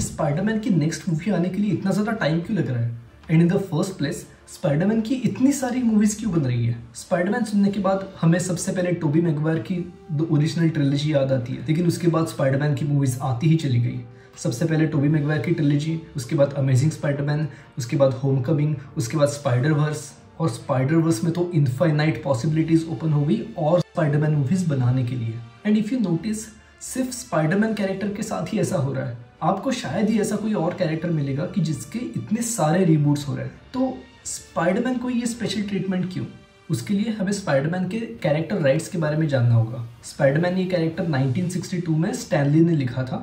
Spiderman की next movie आने के लिए इतना ज़्यादा टाइम क्यों लग रहा है? And in the first place Spiderman की इतनी सारी मूवीज़ क्यों बन रही है? स्पाइडरमैन सुनने के बाद हमें सबसे पहले टोबी मैगवायर की द ओरिजिनल ट्रिलॉजी याद आती है, लेकिन उसके बाद स्पाइडरमैन की मूवीज़ आती ही चली गई। सबसे पहले टोबी मैगवायर की ट्रिलॉजी, उसके बाद अमेजिंग स्पाइडरमैन, उसके बाद होमकमिंग, उसके बाद स्पाइडर वर्स, और स्पाइडर वर्स में तो इनफाइनाइट पॉसिबिलिटीज ओपन हो गई और स्पाइडरमैन मूवीज बनाने के लिए। एंड इफ यू नोटिस, सिर्फ स्पाइडरमैन कैरेक्टर के साथ ही ऐसा हो रहा है। आपको शायद ही ऐसा कोई और कैरेक्टर मिलेगा कि जिसके इतने सारे रीबूट्स हो रहे हैं। तो स्पाइडरमैन को ये स्पेशल ट्रीटमेंट क्यों? उसके लिए हमें स्पाइडरमैन के कैरेक्टर राइट्स के बारे में जानना होगा। स्पाइडरमैन ये कैरेक्टर 1962 में स्टैनली ने लिखा था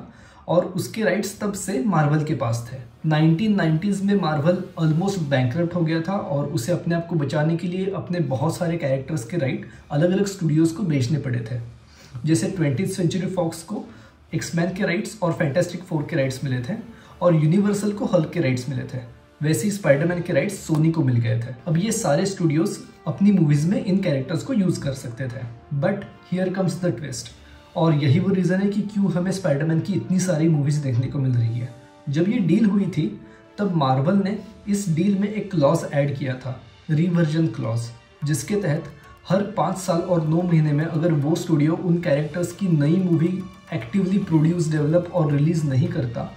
और उसके राइट्स तब से मार्वल के पास थे। 1990s में मार्वल ऑलमोस्ट बैंकरप्ट हो गया था और उसे अपने आप को बचाने के लिए अपने बहुत सारे कैरेक्टर्स के राइट अलग अलग स्टूडियोज को बेचने पड़े थे। जैसे 20th सेंचुरी फॉक्स को एक्समैन के राइट्स और फैंटास्टिक फोर के राइट्स मिले थे और यूनिवर्सल को हल्क के राइट्स मिले थे। वैसे ही स्पाइडरमैन के राइट्स सोनी को मिल गए थे। अब ये सारे स्टूडियोज अपनी मूवीज में इन कैरेक्टर्स को यूज कर सकते थे। But here comes the twist, और यही वो रीजन है कि क्यों हमें स्पाइडरमैन की इतनी सारी मूवीज देखने को मिल रही है। जब ये डील हुई थी तब मार्वल ने इस डील में एक क्लॉज ऐड किया था, रिवर्जन क्लॉज, जिसके तहत हर 5 साल और 9 महीने में अगर वो स्टूडियो उन कैरेक्टर्स की नई मूवी एक्टिवली प्रोड्यूस, डेवलप और रिलीज नहीं करता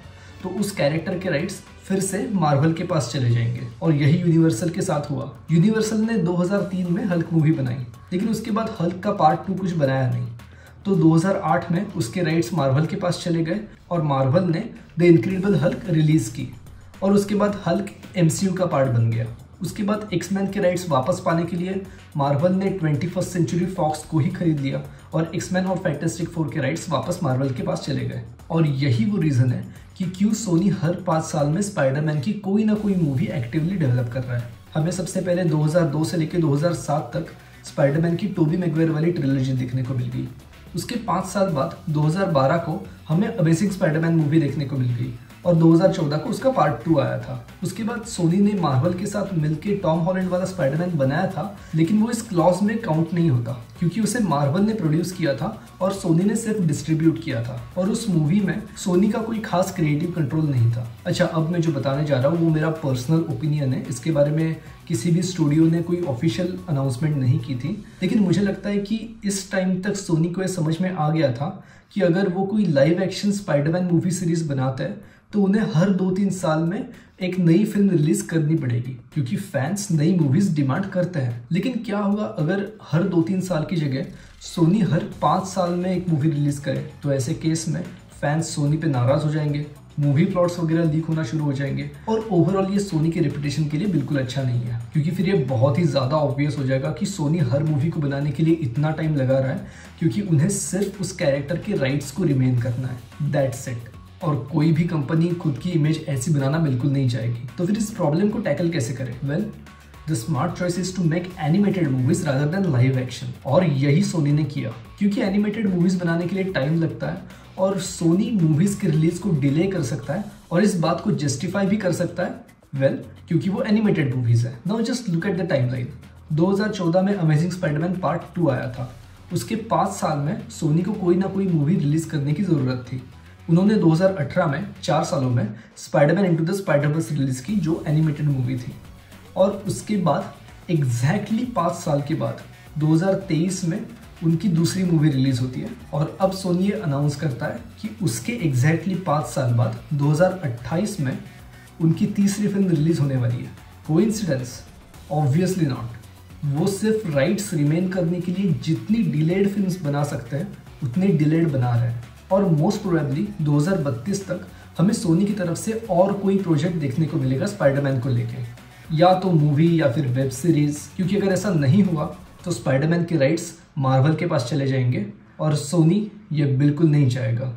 तो उस कैरेक्टर के राइट्स फिर से मार्वल के पास चले जाएंगे। और यही यूनिवर्सल के साथ हुआ। यूनिवर्सल ने 2003 में हल्क मूवी बनाई, लेकिन उसके बाद हल्क का पार्ट 2 कुछ बनाया नहीं। तो 2008 में उसके राइट्स मार्वल के पास चले गए और मार्वल ने द इनक्रेडिबल हल्क रिलीज की और उसके बाद हल्क एमसीयू का पार्ट बन गया। उसके बाद एक्समैन के राइट्स वापस पाने के लिए मार्वल ने 21st सेंचुरी फॉक्स को ही खरीद लिया और एक्समैन और फैंटास्टिक फोर के राइट्स वापस मार्वल के पास चले गए। और यही वो रीजन है कि क्यों सोनी हर 5 साल में स्पाइडरमैन की कोई ना कोई मूवी एक्टिवली डेवलप कर रहा है। हमें सबसे पहले 2002 से लेकर 2007 तक स्पाइडरमैन की टोबी मैगवायर वाली ट्रिलॉजी देखने को मिल गई। उसके 5 साल बाद 2012 को हमें अमेजिंग स्पाइडरमैन मूवी देखने को मिल गई और 2014 को उसका पार्ट 2 आया था। उसके बाद सोनी ने मार्वल के साथ मिलकर टॉम हॉलैंड वाला स्पाइडरमैन बनाया था, लेकिन वो इस क्लॉज में काउंट नहीं होता क्योंकि उसे मार्वल ने प्रोड्यूस किया था और सोनी ने सिर्फ डिस्ट्रीब्यूट किया था और उस मूवी में सोनी का कोई खास क्रिएटिव कंट्रोल नहीं था। अच्छा, अब मैं जो बताने जा रहा हूँ वो मेरा पर्सनल ओपिनियन है। इसके बारे में किसी भी स्टूडियो ने कोई ऑफिशियल अनाउंसमेंट नहीं की थी, लेकिन मुझे लगता है कि इस टाइम तक सोनी को यह समझ में आ गया था कि अगर वो कोई live action Spiderman movie series बनाता है तो उन्हें हर 2-3 साल में एक नई फिल्म रिलीज करनी पड़ेगी क्योंकि फैंस नई मूवीज डिमांड करते हैं। लेकिन क्या होगा अगर हर 2-3 साल की जगह सोनी हर 5 साल में एक मूवी रिलीज करे? तो ऐसे केस में फैंस सोनी पे नाराज हो जाएंगे, मूवी प्लॉट्स वगैरह लीक होना शुरू हो जाएंगे और ओवरऑल ये सोनी के रेपुटेशन के लिए बिल्कुल अच्छा नहीं है क्योंकि फिर ये बहुत ही ज़्यादा ऑब्वियस हो जाएगा कि सोनी हर मूवी को बनाने के लिए इतना टाइम लगा रहा है क्योंकि उन्हें सिर्फ उस कैरेक्टर के राइट्स को रिमेन करना है, दैट्स इट। और कोई भी कंपनी खुद की इमेज ऐसी बनाना बिल्कुल नहीं चाहेगी। तो फिर इस प्रॉब्लम को टैकल कैसे करें? Well, the smart choice is to make animated movies rather than live action, और यही सोनी ने किया क्योंकि एनिमेटेड मूवीज बनाने के लिए टाइम लगता है और सोनी मूवीज के रिलीज को डिले कर सकता है और इस बात को जस्टिफाई भी कर सकता है, वेल, क्योंकि वो एनिमेटेड मूवीज है। Now just look at the timeline. 2014 में अमेजिंग स्पाइडरमैन पार्ट 2 आया था। उसके 5 साल में सोनी को कोई ना कोई मूवी रिलीज करने की जरूरत थी। उन्होंने 2018 में 4 सालों में Spiderman into the Spider-Verse release की जो एनिमेटेड मूवी थी और उसके बाद एग्जैक्टली 5 साल के बाद 2023 में उनकी दूसरी मूवी रिलीज होती है और अब सोनी ये अनाउंस करता है कि उसके एग्जैक्टली 5 साल बाद 2028 में उनकी तीसरी फिल्म रिलीज होने वाली है। कोइंसिडेंस? Obviously not. वो सिर्फ राइट्स रिमेन करने के लिए जितनी डिलेड फिल्म्स बना सकते हैं उतनी डिलेड बना रहे हैं और मोस्ट प्रोबेबली 2032 तक हमें सोनी की तरफ से और कोई प्रोजेक्ट देखने को मिलेगा स्पाइडरमैन को लेके, या तो मूवी या फिर वेब सीरीज, क्योंकि अगर ऐसा नहीं हुआ तो स्पाइडरमैन के राइट्स मार्वल के पास चले जाएंगे और सोनी ये बिल्कुल नहीं चाहेगा।